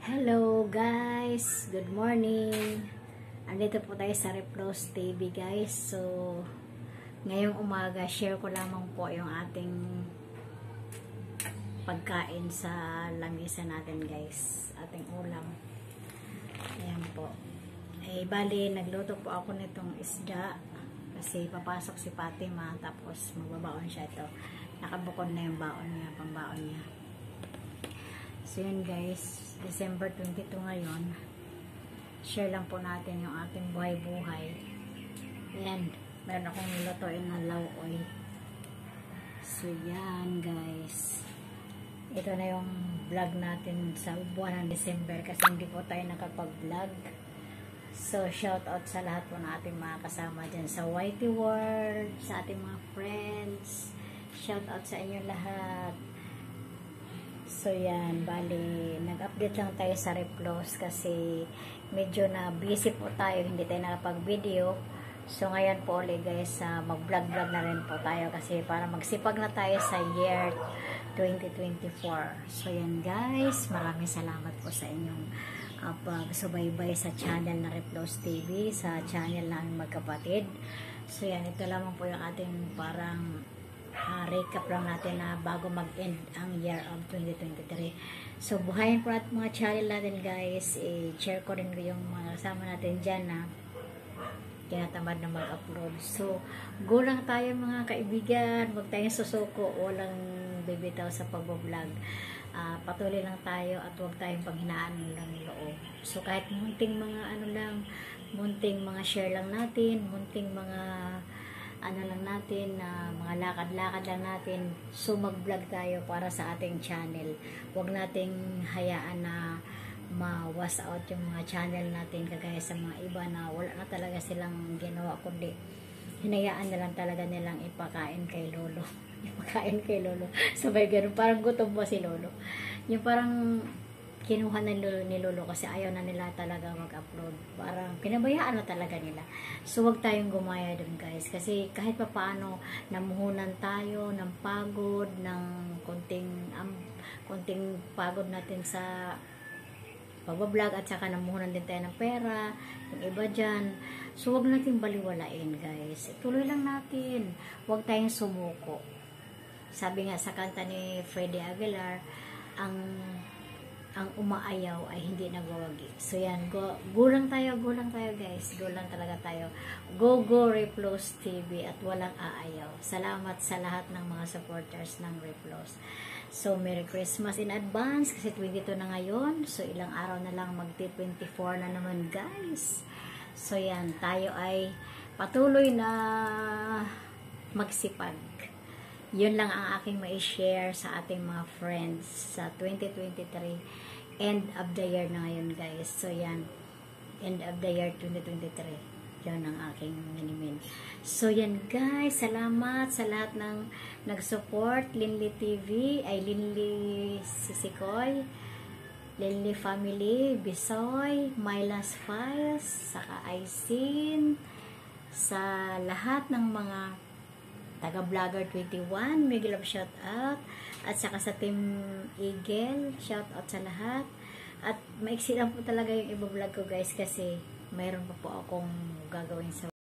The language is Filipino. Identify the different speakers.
Speaker 1: Hello guys, good morning. Andito po tayo sa Replos TV guys. So, ngayong umaga, share ko lamang po yung ating pagkain sa lamisa natin guys. Ating ulam. Ayan po. Bali, nagluto po ako nitong isda. Kasi papasok si Fatima, tapos magbabaon siya ito. Nakabukod na yung baon niya, pambaon niya. So yun guys, December 22 ngayon. Share lang po natin yung ating buhay-buhay. Ayan, meron akong nilutuin na lauoy. So yan guys. Ito na yung vlog natin sa buwan ng December kasi hindi po tayo nakapag-vlog. So shout out sa lahat po na ating mga kasama dyan sa Whitey World, sa ating mga friends. Shout out sa inyo lahat. So yan, bali, nag-update lang tayo sa Replos kasi medyo na busy po tayo, hindi tayo nakapag-video. So ngayon po ulit guys, mag-vlog-vlog na rin po tayo kasi para magsipag na tayo sa year 2024. So yan guys, maraming salamat po sa inyong pagsubaybay sa channel na Replos TV, sa channel namin magkapatid. So yan, ito lamang po yung ating parang recap lang natin na bago mag-end ang year of 2023. So, buhayin po at mga channel natin guys. I-share ko rin yung mga kasama natin dyan na tinatamad na mag-upload. So, go lang tayo mga kaibigan. Huwag tayong susuko. Walang bibitaw sa pag-vlog. Patuloy lang tayo at huwag tayong panghinaan ng loob. So, kahit munting mga munting mga share lang natin, munting mga lang natin, mga lakad-lakad lang natin. So, mag-vlog tayo para sa ating channel. Huwag nating hayaan na ma-was out yung mga channel natin kagaya sa mga iba na wala na talaga silang ginawa, kundi hinayaan na lang talaga nilang ipakain kay Lolo. Ipakain kay Lolo. Sabay ganun, parang gutom mo si Lolo. Yung parang kinuha ni Lolo kasi ayaw na nila talaga mag-upload. Parang pinabayaan na talaga nila. So, wag tayong gumaya dun guys. Kasi kahit pa paano, namuhunan tayo ng pagod, ng konting pagod natin sa pag-vlog at saka namuhunan din tayo ng pera, yung iba dyan. So, wag natin baliwalain guys. Tuloy lang natin. Wag tayong sumuko. Sabi nga sa kanta ni Freddie Aguilar, ang umaayaw ay hindi nagwawagi. So yan, go lang tayo guys. Go lang talaga tayo. Go Replos TV at walang aayaw. Salamat sa lahat ng mga supporters ng Replos. So Merry Christmas in advance kasi 22 na ngayon. So ilang araw na lang magti-24 na naman guys. So yan, tayo ay patuloy na magsipag. Yun lang ang aking mai-share sa ating mga friends sa 2023. End of the year na ngayon guys. So yan, end of the year 2023. Yun ang aking minimin. So yan guys, salamat sa lahat ng nag-support Linli TV, ay Linli Sisikoy, Linli Family, Bisoy, Mylas Files, saka Aisin, sa lahat ng mga taga-vlogger 21, big love shout out. At saka sa Team Eagle, shout out sa lahat. At maiksi lang po talaga yung i-vlog ko guys kasi mayroon pa po akong gagawin sa